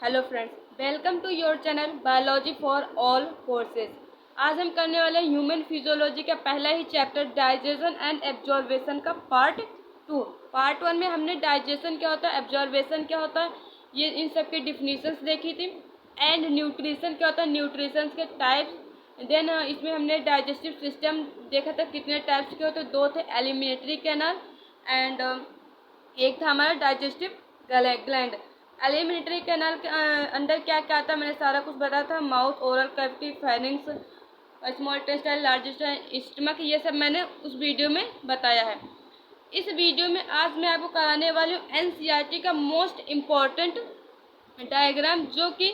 Hello friends, welcome to your channel biology for all courses. आज हम करने वाले हैं ह्यूमन फिजियोलॉजी का पहला ही चैप्टर डाइजेशन एंड एब्जॉर्बेशन का पार्ट 2। पार्ट 1 में हमने डाइजेशन क्या होता है, एब्जॉर्बेशन क्या होता है, ये इन सब की डिफिनीशंस देखी थी। एंड न्यूट्रिशन क्या होता है, न्यूट्रिशन के टाइप्स। देन इसमें हमने डाइजेस्टिव सिस्टम देखा था, कितने टाइप्स के होते हैं। दो थे, एलिमिनेटरी कैनाल एंड एक था हमारा डाइजेस्टिव ग्लैंड। एलिमिनेटरी कैनाल के अंदर क्या क्या आता है मैंने सारा कुछ बताया था। Mouth, oral cavity, pharynx, small intestine, large intestine, stomach, ये सब मैंने उस वीडियो में बताया है। इस वीडियो में आज मैं आपको कराने वाली हूँ एनसीईआरटी का मोस्ट इम्पॉर्टेंट डायग्राम, जो कि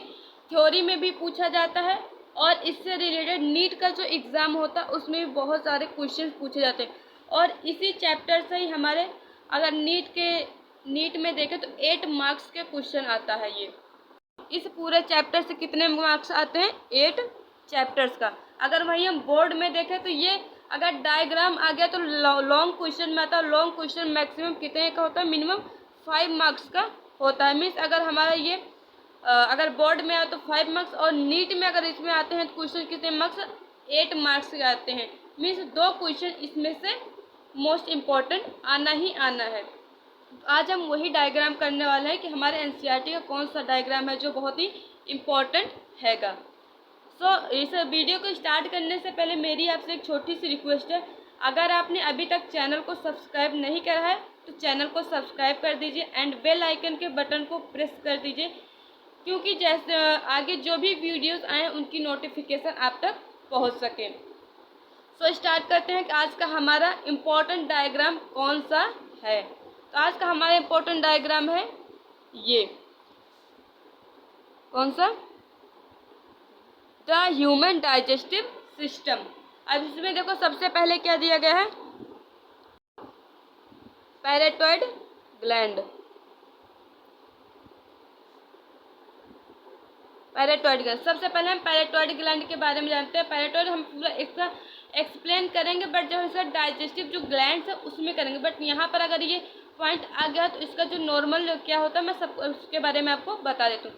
थ्योरी में भी पूछा जाता है और इससे रिलेटेड नीट का जो एग्ज़ाम होता है उसमें भी बहुत सारे क्वेश्चन पूछे जाते हैं। और इसी चैप्टर से ही हमारे अगर नीट में देखें तो 8 मार्क्स के क्वेश्चन आता है। ये इस पूरे चैप्टर से कितने मार्क्स आते हैं, 8 चैप्टर्स का। अगर वही हम बोर्ड में देखें तो ये अगर डायग्राम आ गया तो लॉन्ग क्वेश्चन में आता है। लॉन्ग क्वेश्चन मैक्सिमम कितने का होता है, मिनिमम 5 मार्क्स का होता है। मीन्स अगर हमारा ये अगर बोर्ड में आए तो 5 मार्क्स, और नीट में अगर इसमें आते हैं तो क्वेश्चन कितने मार्क्स, 8 मार्क्स के आते हैं। मीन्स 2 क्वेश्चन इसमें से मोस्ट इम्पॉर्टेंट आना ही आना है। आज हम वही डायग्राम करने वाले हैं कि हमारे एनसीईआरटी का कौन सा डायग्राम है जो बहुत ही इम्पोर्टेंट हैगा। इस वीडियो को स्टार्ट करने से पहले मेरी आपसे एक छोटी सी रिक्वेस्ट है। अगर आपने अभी तक चैनल को सब्सक्राइब नहीं करा है तो चैनल को सब्सक्राइब कर दीजिए एंड बेल आइकन के बटन को प्रेस कर दीजिए, क्योंकि जैसे आगे जो भी वीडियोस आए उनकी नोटिफिकेशन आप तक पहुंच सके। स्टार्ट करते हैं कि आज का हमारा इम्पोर्टेंट डायग्राम कौन सा है। तो आज का हमारा इम्पोर्टेंट डायग्राम है ये, कौन सा, द ह्यूमन डाइजेस्टिव सिस्टम। अब इसमें देखो सबसे पहले क्या दिया गया है, पैरेटॉइड ग्लैंड। पैरेटॉइड ग्लैंड, सबसे पहले हम पैरेटॉइड ग्लैंड के बारे में जानते हैं। पैरेटॉइड हम पूरा इसका एक्सप्लेन करेंगे, बट जो इसका डाइजेस्टिव जो ग्लैंड्स है उसमें करेंगे। बट यहाँ पर अगर ये पॉइंट आ गया तो इसका जो नॉर्मल क्या होता है मैं सब उसके बारे में आपको बता देती हूँ।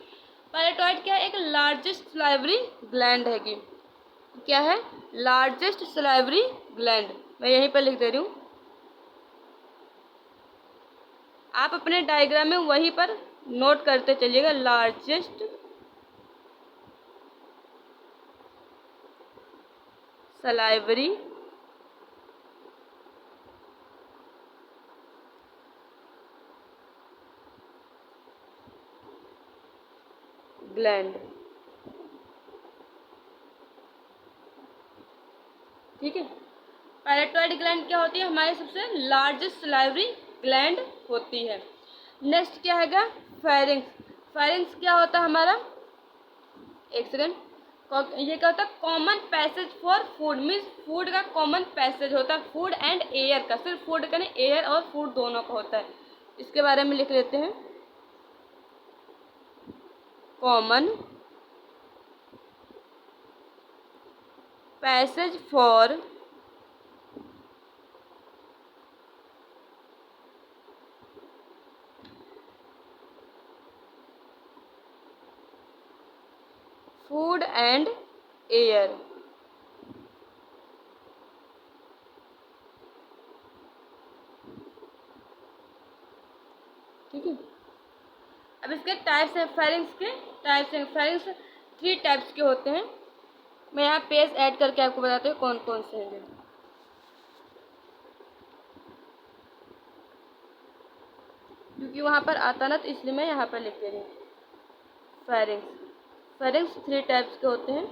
पैरेटॉइड क्या है, एक लार्जेस्ट सलाइवरी ग्लैंड है। कि क्या है, लार्जेस्ट सलाइवरी ग्लैंड। मैं यहीं पर लिख दे रही हूँ, आप अपने डायग्राम में वहीं पर नोट करते चलिएगा। लार्जेस्ट सलाइवरी ग्लैंड, ठीक है। पैरेटॉइड ग्लैंड क्या होती है, हमारे सबसे लार्जेस्ट सलाइवरी ग्लैंड होती है। नेक्स्ट क्या हैगा, फेरिंग्स। फेरिंग्स क्या होता है हमारा, एक सेकेंड, ये क्या होता है, common passage for food. Means food का कॉमन पैसेज होता है, फूड एंड एयर का, सिर्फ फूड का नहीं, एयर और फूड दोनों का होता है। इसके बारे में लिख लेते हैं, common passage for food and air. ठीक है। अब इसके टाइप्स हैं, फेरिंग्स के टाइप्स हैं। फेरिंग्स 3 टाइप्स के होते हैं। मैं यहाँ पेज ऐड करके आपको बताती हूँ कौन कौन से हैं, क्योंकि वहाँ पर आता ना तो इसलिए मैं यहाँ पर लिख दे रही हूँ। फेरिंग्स, फेरिंग्स 3 टाइप्स के होते हैं।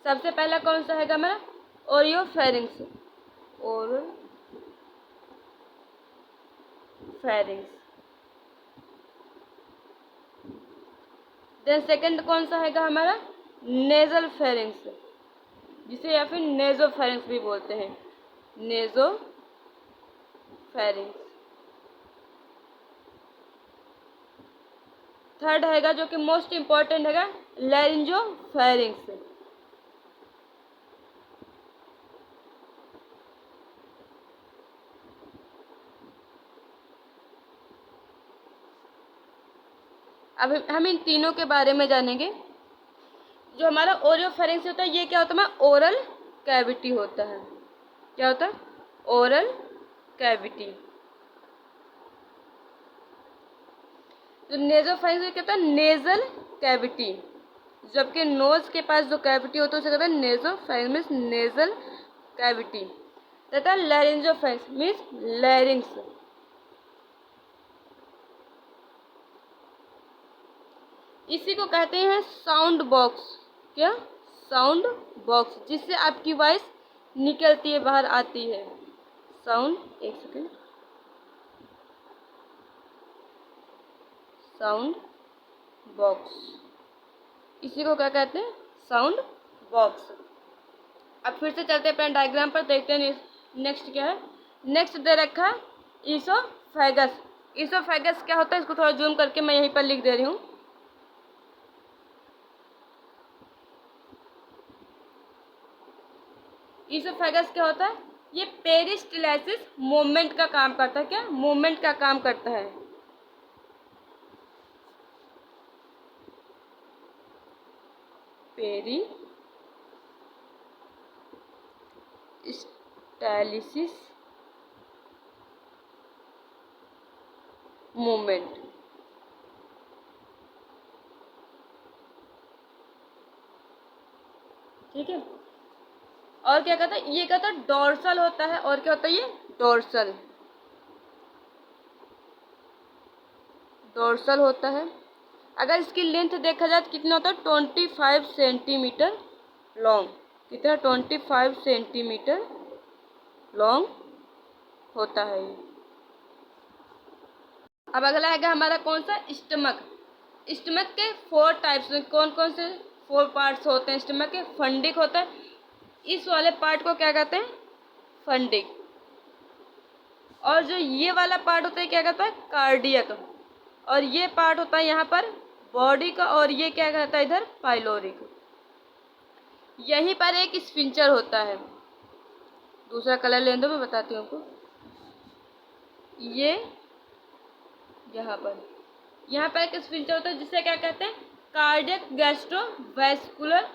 सबसे पहला कौन सा हैगा मेरा, oro pharynx, oral pharynx. Then second कौन सा हैगा हमारा, नेजल फेरिंग्स, जिसे या फिर नेजो फेरिंग्स भी बोलते हैं, नेजो फेरिंग्स। थर्ड हैगा जो कि मोस्ट इम्पॉर्टेंट हैगा, लैरिंजो फेरिंग्स। अब हम इन तीनों के बारे में जानेंगे। जो हमारा ओरियोफेरिंक्स होता है, ये क्या होता है, हमारा ओरल कैविटी होता है। क्या होता है? Oral cavity. जो नेजोफेरिंक्स कहता है नेजल कैविटी, जबकि नोज के पास जो कैविटी होता है उसे कहता है नेजोफेरिंक्स मीन्स नेजल कैविटी तथा लैरिंजोफेरिंक्स मीन्स लैरिंग्स। इसी को कहते हैं साउंड बॉक्स। क्या? साउंड बॉक्स, जिससे आपकी वॉइस निकलती है, बाहर आती है। साउंड, एक सेकेंड, साउंड बॉक्स, इसी को क्या कहते हैं? Sound box. अब फिर से चलते हैं अपने डायग्राम पर, देखते हैं नेक्स्ट क्या है। नेक्स्ट दे रखा है ईसोफेगस। ईसोफेगस क्या होता है, इसको थोड़ा जूम करके मैं यहीं पर लिख दे रही हूँ। ईसोफेगस क्या होता है? ये पेरिस्टालसिस मूवमेंट का काम करता है। क्या? मूवमेंट का काम करता है। Peristalsis movement. ठीक है। और क्या कहता है? ये कहता है डोर्सल होता है। और क्या होता है? ये डोर्सल, डोर्सल होता है। अगर इसकी लेंथ देखा जाए तो कितना होता है? 25 सेंटीमीटर लॉन्ग। कितना? 25 सेंटीमीटर लॉन्ग होता है ये। अब अगला आएगा हमारा कौन सा? स्टमक। स्टमक के 4 टाइप्स में कौन कौन से 4 पार्ट्स होते हैं स्टमक के? फंडिक होता है। इस वाले पार्ट को क्या कहते हैं? फंडिक। और जो ये वाला पार्ट होता है क्या कहता है? कार्डियक। और ये पार्ट होता है यहाँ पर बॉडी का, और ये क्या कहता है इधर? पाइलोरिक। यहीं पर एक स्फिंक्टर होता है। दूसरा कलर लेने दो, मैं बताती हूँ आपको। ये यहाँ पर एक स्फिंक्टर होता है, जिसे क्या कहते हैं? कार्डियक गैस्ट्रोवैस्कुलर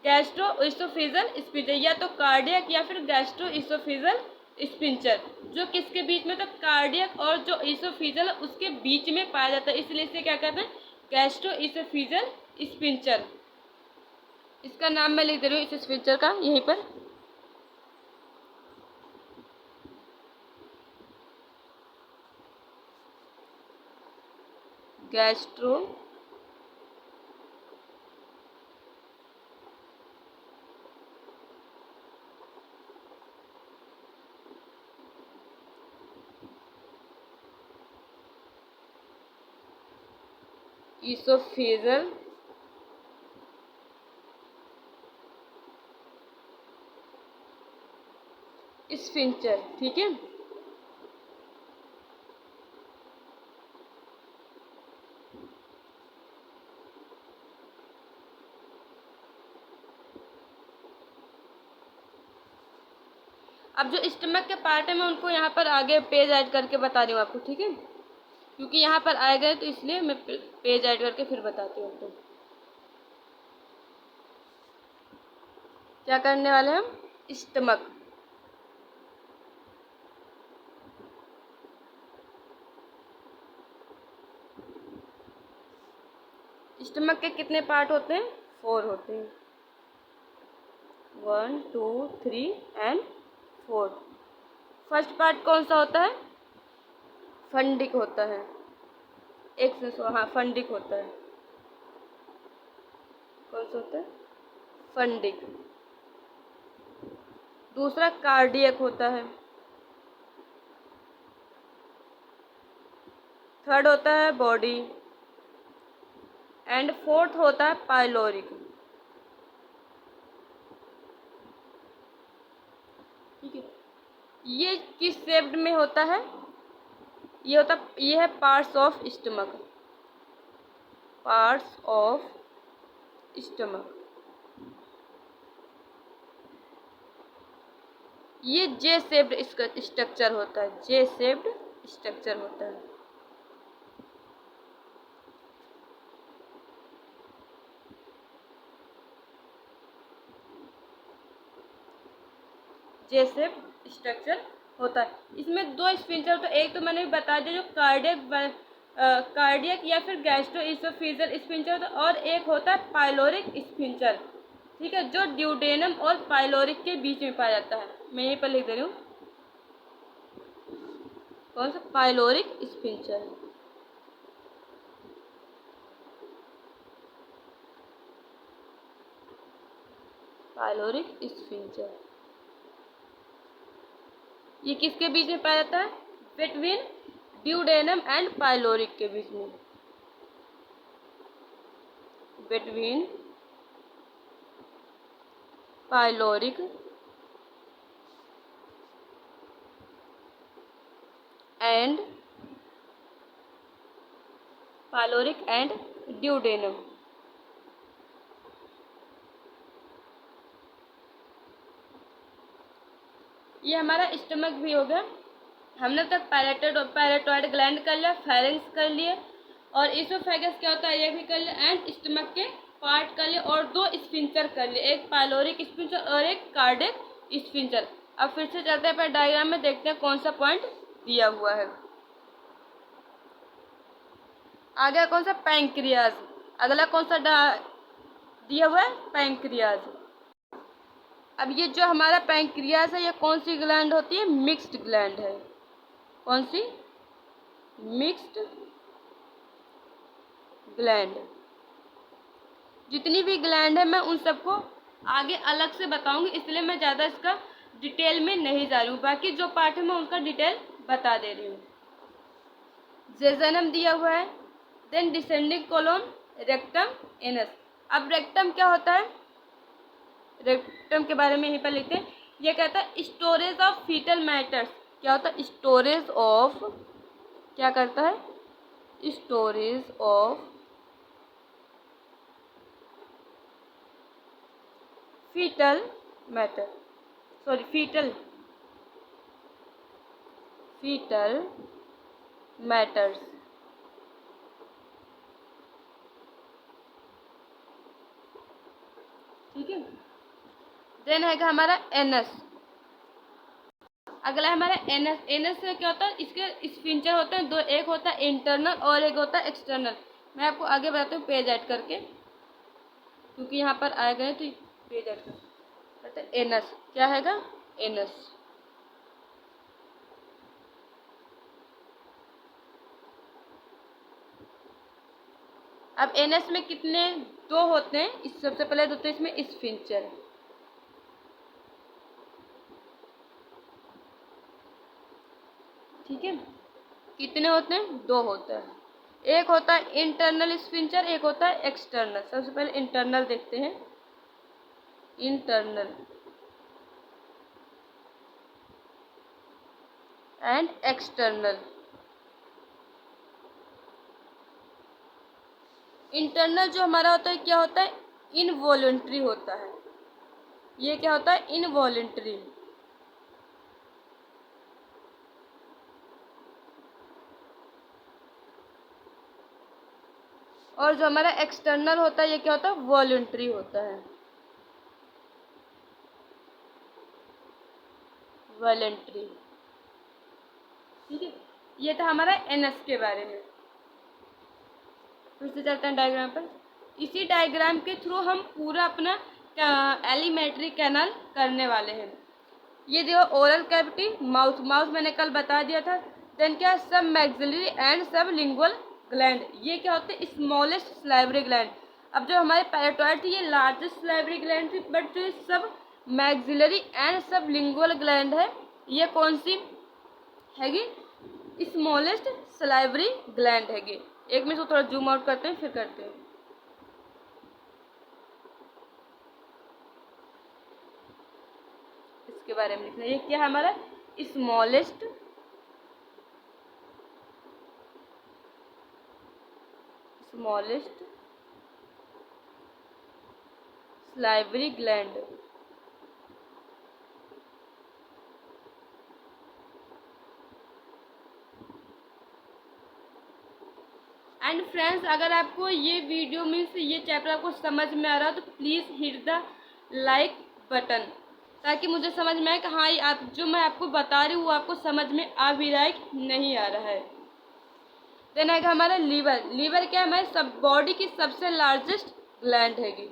गैस्ट्रोइसोफेजल स्फिंक्टर, या तो कार्डियक या फिर गैस्ट्रोइसोफेजल स्फिंक्टर, जो किसके बीच में? तो कार्डियक और जो इसोफिजल उसके बीच में पाया जाता है, इसलिए इसे क्या कहते हैं? गैस्ट्रोइसोफेजल स्फिंक्टर। इसका नाम मैं लिख दे रही हूँ इस स्फिंक्टर का यहीं पर। Gastro oesophageal sphincter. ठीक है। अब जो स्टमक के पार्ट है मैं उनको यहाँ पर आगे पेज ऐड करके बता रही हूँ आपको। ठीक है, क्योंकि यहाँ पर आए गए तो इसलिए मैं पेज ऐड करके फिर बताती हूँ आपको। क्या करने वाले हैं हम? स्टमक। स्टमक के कितने पार्ट होते हैं? 4 होते हैं। 1 2 3 एंड 4। फर्स्ट पार्ट कौन सा होता है? फंडिक होता है। एक से हाँ, फंडिक होता है। कौन सा होता है? फंडिक। दूसरा कार्डियक होता है। थर्ड होता है बॉडी। एंड फोर्थ होता है पाइलोरिक। ठीक है। ये किस शेप्ड में होता है? ये है parts of stomach. Parts of stomach. ये जे शेप्ड स्ट्रक्चर होता है। जे शेप्ड स्ट्रक्चर होता है। जैसे स्ट्रक्चर होता है। इसमें दो स्फिंक्टर होता है, एक तो मैंने भी बता दिया जो कार्डियक या फिर गैस्ट्रोइसोफेजियल स्फिंक्टर होता है, और एक होता है पाइलोरिक स्फिंक्टर, ठीक है, जो ड्यूडेनम और पाइलोरिक के बीच में पाया जाता है। मैं यहीं पर लिख दे रही हूँ, कौन सा, पाइलोरिक स्फिंक्टर। पाइलोरिक स्फिंक्टर ये किसके बीच में पाया जाता है? बिटवीन ड्यूडेनम एंड पाइलोरिक के बीच में, बिटवीन पाइलोरिक एंड ड्यूडेनम। ये हमारा स्टमक भी हो गया। हमने तक पैराटॉइड ग्लैंड कर लिया, फेरेंक्स कर लिए, और इसोफेगस क्या होता है ये भी कर लिया, एंड स्टमक के पार्ट कर लिए, और दो स्फिंक्टर कर लिए, एक पाइलोरिक स्फिंक्टर और एक कार्डियक स्फिंक्टर। अब फिर से चलते हैं डायग्राम में, देखते हैं कौन सा पॉइंट दिया हुआ है। आ गया कौन सा? पैंक्रियाज। अगला कौन सा दिया हुआ है? पैंक्रियाज। अब ये जो हमारा पैंक्रियाज है ये कौन सी ग्लैंड होती है? मिक्स्ड ग्लैंड है। कौन सी? Mixed gland. जितनी भी ग्लैंड है मैं उन सबको आगे अलग से बताऊंगी, इसलिए मैं ज़्यादा इसका डिटेल में नहीं जा रही हूँ। बाकी जो पार्ट है मैं उनका डिटेल बता दे रही हूँ। जेजनम दिया हुआ है, then descending colon, rectum, anus. अब रेक्टम क्या होता है? रेक्टम के बारे में यहीं पर लिखते हैं। ये कहता है स्टोरेज ऑफ फीटल मैटर्स। क्या होता है? स्टोरेज ऑफ, क्या करता है? Storage of faecal matter, sorry faecal matters. ठीक है। देन है हमारा एनस। अगला है हमारा एनस। एनस से क्या होता है? इसके स्फिंक्टर होते हैं दो, एक होता है इंटरनल और एक होता है एक्सटर्नल। मैं आपको आगे बताती हूँ पेज ऐड करके, क्योंकि यहाँ पर आए गए तो पेज ऐड करते हैं। एनस क्या हैगा? एनस। अब एनस में कितने? दो होते हैं। इस सबसे पहले होते हैं इसमें स्फिंक्टर, ठीक है। कितने होते हैं? दो होते हैं। एक होता है इंटरनल स्फिंक्टर, एक होता है एक्सटर्नल। सबसे पहले इंटरनल देखते हैं। Internal and external. इंटरनल जो हमारा होता है क्या होता है? इनवॉलंटरी होता है। ये क्या होता है? इनवॉलंटरी। और जो हमारा एक्सटर्नल होता है ये क्या होता है? वॉलंटरी होता है। वॉलंटरी, ठीक है। ये था हमारा एनएस के बारे में। फिर से चलते हैं डायग्राम पर। इसी डायग्राम के थ्रू हम पूरा अपना एलिमेंट्री कैनाल करने वाले हैं। ये देखो ओरल कैविटी, माउथ। माउथ मैंने कल बता दिया था। देन क्या? सब मैक्सिलरी एंड सब लिंगुअल ग्लैंड। ये क्या होते हैं? Smallest salivary gland. अब जो हमारे पैराटॉइड थी ये लार्जेस्ट सलाइवरी ग्लैंड थी, बट जो सब मैक्सिलरी एंड सब लिंगुअल ग्लैंड है ये कौन सी हैगी? स्मॉलेस्ट सलाइवरी ग्लैंड हैगी। एक में से थोड़ा जूम आउट करते हैं फिर करते हैं। इसके बारे में लिखना है। ये क्या है हमारा? Smallest salivary gland. And friends, अगर आपको ये वीडियो में से ये चैप्टर आपको समझ में आ रहा हो तो please hit the like button, ताकि मुझे समझ में आए कि हाँ ये आप जो मैं आपको बता रही हूँ वो आपको समझ में आ भी रहा है कि नहीं आ रहा है। देन आएगा हमारा लीवर। लीवर क्या है, हमारे सब बॉडी की सबसे लार्जेस्ट ग्लैंड हैगी,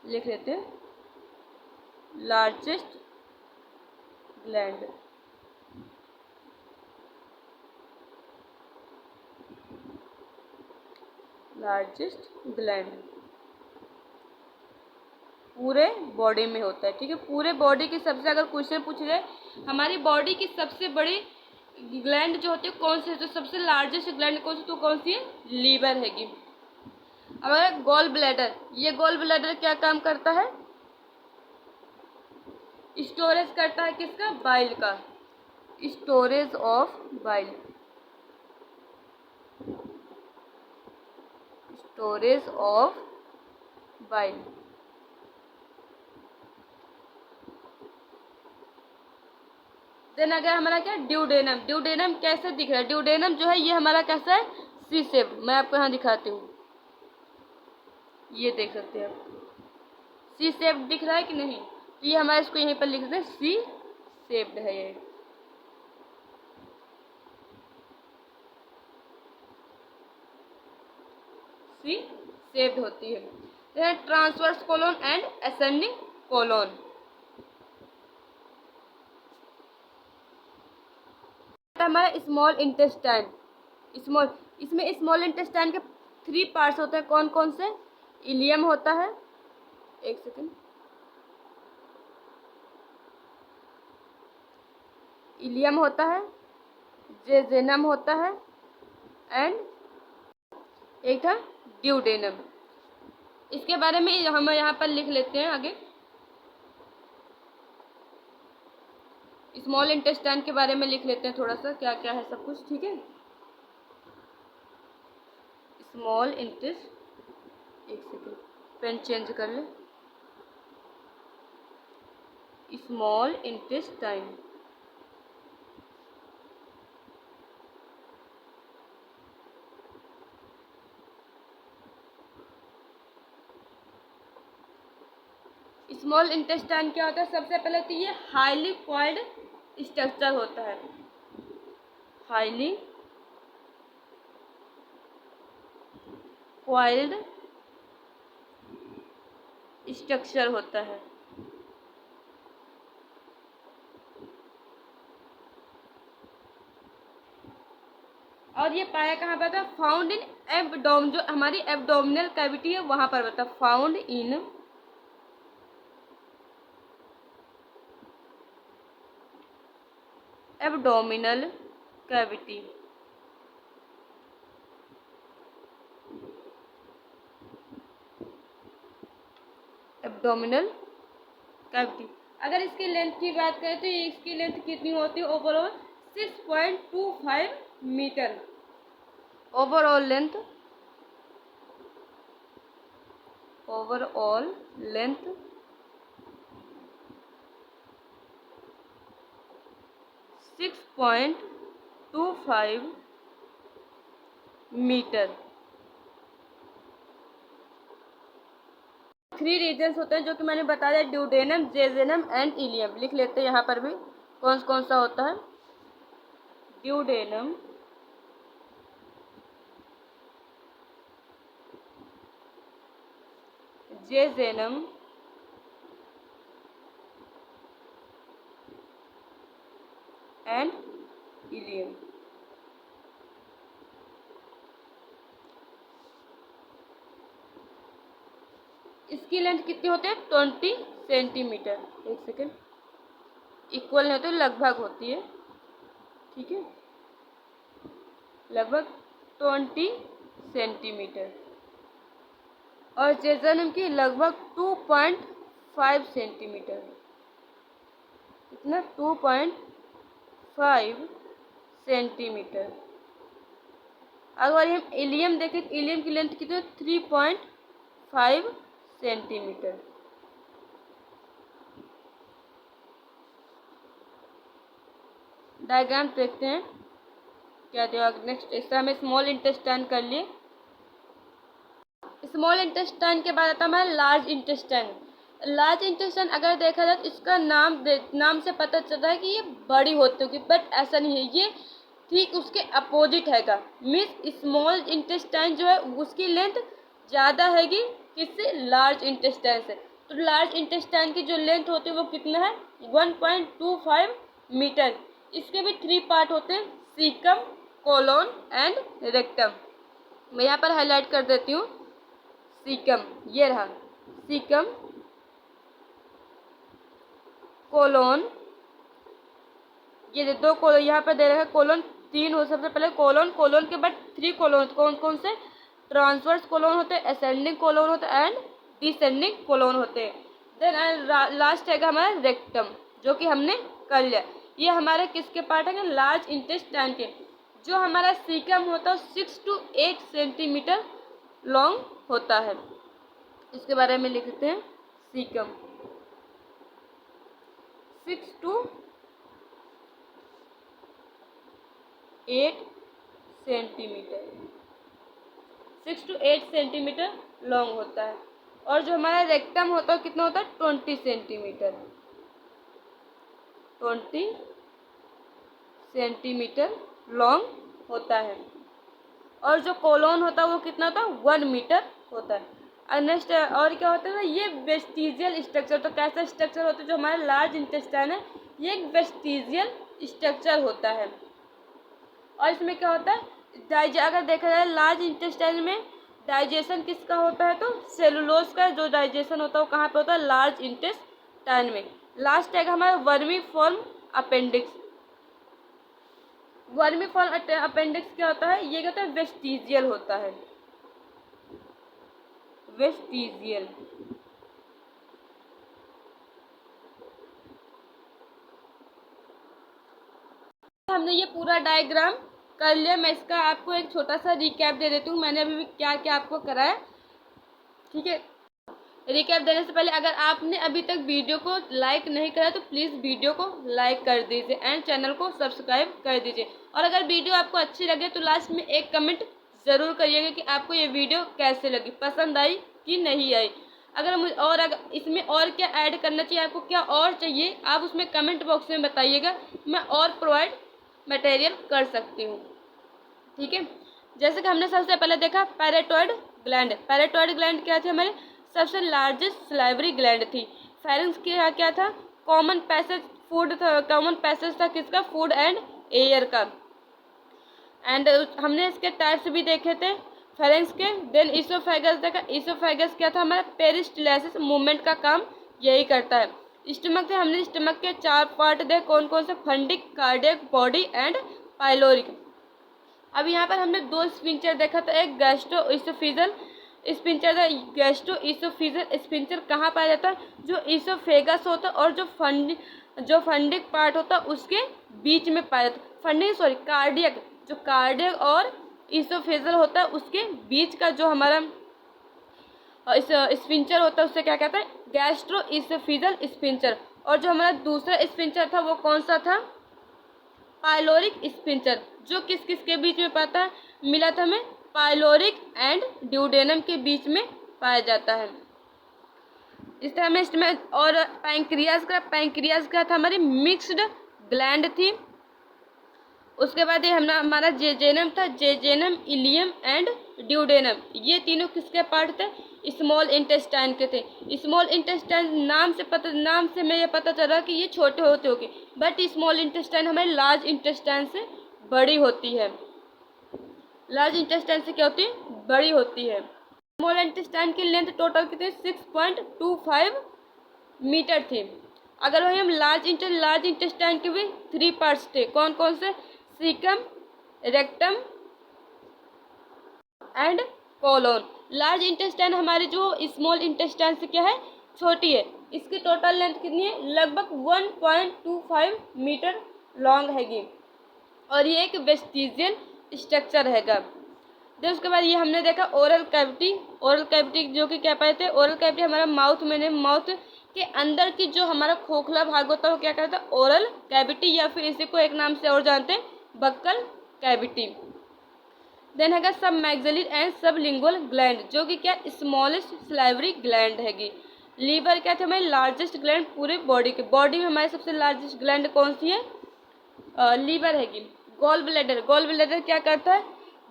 लिख लेते हैं, लार्जेस्ट ग्लैंड। लार्जेस्ट ग्लैंड पूरे बॉडी में होता है, ठीक है। पूरे बॉडी की सबसे, अगर क्वेश्चन पूछ जाए हमारी बॉडी की सबसे बड़ी ग्लैंड जो होती है कौन सी है, तो सबसे लार्जेस्ट ग्लैंड कौन सी, तो कौन सी है, लीवर हैगी। अब अगर गॉल ब्लैडर, ये गॉल ब्लैडर क्या काम करता है, स्टोरेज करता है किसका, बाइल का, storage of bile, storage of bile. Then अगर हमारा क्या, ड्यूडेनम। ड्यूडेनम कैसे दिख रहा है, ड्यूडेनम जो है ये हमारा कैसा है, सी शेप। मैं आपको यहाँ दिखाती हूँ, ये देख सकते हैं आप, सी शेप दिख रहा है कि नहीं, तो ये हमारे इसको यहीं पर लिख देते हैं, सी शेप्ड है ये। सी शेप्ड होती है। Transverse colon and ascending colon. हमारा स्मॉल इंटेस्टाइन, स्मॉल, इसमें स्मॉल इंटेस्टाइन के 3 पार्ट्स होते हैं, कौन कौन से, इलियम होता है, एक सेकेंड, इलियम होता है, जेजेनम होता है, एंड एक था ड्यूडेनम। इसके बारे में हम यहाँ पर लिख लेते हैं आगे, स्मॉल इंटेस्टाइन के बारे में लिख लेते हैं थोड़ा सा, क्या क्या है सब कुछ, ठीक है। स्मॉल इंटेस्ट, एक सेकेंड पेन चेंज कर ले, स्मॉल इंटेस्टाइन, स्मॉल इंटेस्टाइन क्या होता है, सबसे पहले तो ये हाईली कॉइल्ड स्ट्रक्चर होता है, हाईली कॉइल्ड स्ट्रक्चर होता है। और ये पाया कहाँ पर था, फाउंड इन एब्डोम, जो हमारी एब्डोमिनल कैविटी है वहां पर बता, found in abdominal cavity. Abdominal cavity. अगर इसकी लेंथ की बात करें तो इसकी लेंथ कितनी होती है, overall 6.25 metre, overall length, overall length 6.25 metre. 3 regions होते हैं जो कि मैंने बता दिया, ड्यूडेनम, जेजेनम एंड इलियम। लिख लेते हैं यहाँ पर भी कौन कौन सा होता है, ड्यूडेनम, जेजेनम एंड इलियम। इसकी लेंथ कितनी होती है, 20 सेंटीमीटर, एक सेकेंड, इक्वल नहीं होती, लगभग होती है, ठीक है, लगभग 20 सेंटीमीटर। और जेजेनम की लगभग 2.5 सेंटीमीटर, कितना, 2.5 सेंटीमीटर। अगर हम इलियम देखें, इलियम की लेंथ कितनी है, 3.5 सेंटीमीटर। डायग्राम देखते हैं क्या दिया नेक्स्ट। इस तरह हमें स्मॉल इंटेस्टाइन कर लिए। स्मॉल इंटेस्टाइन के बाद आता है हमारा लार्ज इंटेस्टाइन। लार्ज इंटेस्टाइन अगर देखा जाए तो इसका नाम से पता चल रहा है कि ये बड़ी होती होगी, बट ऐसा नहीं है, ये ठीक उसके अपोजिट हैगा। मीन्स स्मॉल इंटेस्टाइन जो है उसकी लेंथ ज़्यादा हैगी किससे, लार्ज इंटेस्टाइन से। तो लार्ज इंटेस्टाइन की जो लेंथ होती है वो कितना है, 1.25 मीटर। इसके भी 3 पार्ट होते हैं, सीकम, कोलोन एंड रेक्टम। मैं यहाँ पर हाईलाइट कर देती हूँ सीकम, ये रहा सीकम, कोलोन, ये 2 कोलोन यहाँ पर दे रखा है, कोलोन 3 हो, सबसे पहले कोलोन, कोलोन के बाद 3 कोलोन, कौन कौन से, ट्रांसवर्स कोलोन होते हैं, असेंडिंग कोलोन होते हैं एंड डिसेंडिंग कोलोन होते हैं। देन लास्ट है हमारा रेक्टम, जो कि हमने कर लिया। ये हमारे किसके पार्ट है, लार्ज इंटेस्टाइन के। जो हमारा सीकम होता है 6 to 8 सेंटीमीटर लॉन्ग होता है। इसके बारे में लिखते हैं caecum 6 to 8 centimetre, 6 to 8 centimetre long होता है। और जो हमारा रेक्टम होता है कितना होता है, 20 सेंटीमीटर, 20 सेंटीमीटर लॉन्ग होता है। और जो कोलोन होता है वो कितना होता है, 1 मीटर होता है। और नेक्स्ट और क्या होता है ना, ये वेस्टिजियल स्ट्रक्चर। तो कैसा स्ट्रक्चर होता है, जो हमारा लार्ज इंटेस्टाइन है ये एक वेस्टिजियल स्ट्रक्चर होता है। और इसमें क्या होता है, अगर देखा जाए लार्ज इंटेस्टाइन में डाइजेशन किसका होता है, तो सेलुलोज का जो डाइजेशन होता है वो कहाँ पे होता है, लार्ज इंटेस्टाइन में। लास्ट है हमारा वर्मीफॉर्म अपेंडिक्स। वर्मीफॉर्म अपेंडिक्स क्या होता है, ये क्या होता है, वेस्टिजियल होता है, वेस्टिजियल। हमने ये पूरा डायग्राम कर लिया। मैं इसका आपको एक छोटा सा रिकैप दे देती हूँ, मैंने अभी भी क्या क्या आपको कराया, ठीक है। रिकैप देने से पहले अगर आपने अभी तक वीडियो को लाइक नहीं करा तो प्लीज़ वीडियो को लाइक कर दीजिए एंड चैनल को सब्सक्राइब कर दीजिए। और अगर वीडियो आपको अच्छी लगे तो लास्ट में एक कमेंट ज़रूर करिएगा कि आपको ये वीडियो कैसे लगी, पसंद आई कि नहीं आई। अगर मुझे और अगर इसमें और क्या ऐड करना चाहिए, आपको क्या और चाहिए, आप उसमें कमेंट बॉक्स में बताइएगा, मैं और प्रोवाइड मटेरियल कर सकती हूँ, ठीक है। जैसे कि हमने सबसे पहले देखा पैराटॉइड ग्लैंड। पैराटॉइड ग्लैंड क्या थी, हमारे सबसे लार्जेस्ट सलाइवरी ग्लैंड थी। फेरिंक्स क्या था, कॉमन पैसेज फूड था, कॉमन पैसेज था किसका, फूड एंड एयर का। एंड हमने इसके टाइप्स भी देखे थे फेरिंक्स के। देन इसोफेगस देखा, इसोफेगस क्या था, हमारा पेरिस्टाल्सिस मूवमेंट का काम यही करता है। स्टमक थे, हमने स्टमक के 4 पार्ट देखे, कौन कौन से, fundic, cardiac, body and pyloric. अब यहाँ पर हमने 2 स्फिंक्टर देखा था, एक गैस्ट्रो इसोफिजल स्फिंक्टर था। गैस्ट्रो इसोफिजल स्फिंक्टर कहाँ पाया जाता है, जो इसोफेगस होता है और जो फंडिक पार्ट होता है उसके बीच में पाया जाता है। कार्डियक, जो कार्डियक और इसोफेजल होता है उसके बीच का जो हमारा स्फिंक्टर होता है उससे क्या कहता है, गैस्ट्रो इसोफिजल स्फिंक्टर। और जो हमारा दूसरा स्फिंक्टर था वो कौन सा था, पाइलोरिक स्फिंक्टर, जो किस किस के बीच में पाता मिला था हमें, पाइलोरिक एंड ड्यूडेनम के बीच में पाया जाता है। इस तरह में और पैंक्रियाज का था, हमारी मिक्स्ड ग्लैंड थी। उसके बाद ये हमारा जेजेनम था, जेजेनम, इलियम एंड ड्यूडेनम, ये तीनों किसके पार्ट थे, स्मॉल इंटेस्टाइन के थे। स्मॉल इंटेस्टाइन नाम से मैं ये पता चला कि ये छोटे होते होंगे, बट स्मॉल इंटेस्टाइन हमारे लार्ज इंटेस्टाइन से बड़ी होती है। लार्ज इंटेस्टाइन से क्या होती है, बड़ी होती है। स्मॉल इंटेस्टाइन की लेंथ टोटल कितनी, 6.25 मीटर थी। अगर वही हम लार्ज इंटेस्टाइन के भी 3 पार्ट्स थे, कौन कौन से, caecum, rectum and colon. Large intestine हमारी जो स्मॉल इंटेस्टाइन से क्या है, छोटी है। इसकी टोटल लेंथ कितनी है, लगभग 1.25 मीटर लॉन्ग हैगी और ये एक वेस्टिजियल स्ट्रक्चर हैगा। देन उसके बाद ये हमने देखा ओरल कैविटी जो कि क्या पाए थे, ओरल कैविटी हमारा माउथ के अंदर की जो हमारा खोखला भाग होता है वो क्या कहता है, ओरल कैविटी, या फिर इसी को एक नाम से और जानते हैं, बक्कल कैविटी। देन हैगा सब मैग्जिलरी एंड सब लिंगुअल ग्लैंड, जो कि क्या स्मॉलेस्ट सलाइवरी ग्लैंड हैगी। लीवर क्या थे हमारी लार्जेस्ट ग्लैंड पूरे बॉडी के, बॉडी में हमारी सबसे लार्जेस्ट ग्लैंड कौन सी है? लीवर हैगी। गॉल ब्लैडर, गॉल ब्लैडर क्या करता है?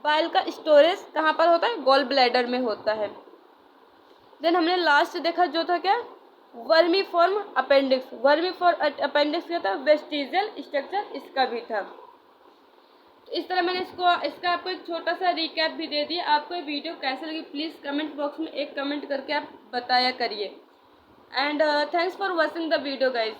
बाइल का स्टोरेज कहाँ पर होता है? गॉल ब्लैडर में होता है। देन हमने लास्ट देखा जो था क्या? Vermiform appendix. वर्मीफॉर्म अपेंडिक्स क्या था? वेस्टिजियल स्ट्रक्चर इसका भी था। तो इस तरह मैंने इसका आपको एक छोटा सा रिकैप भी दे दिया। आपको ये वीडियो कैसे लगी प्लीज़ कमेंट बॉक्स में एक कमेंट करके आप बताया करिए। And thanks for watching the video guys.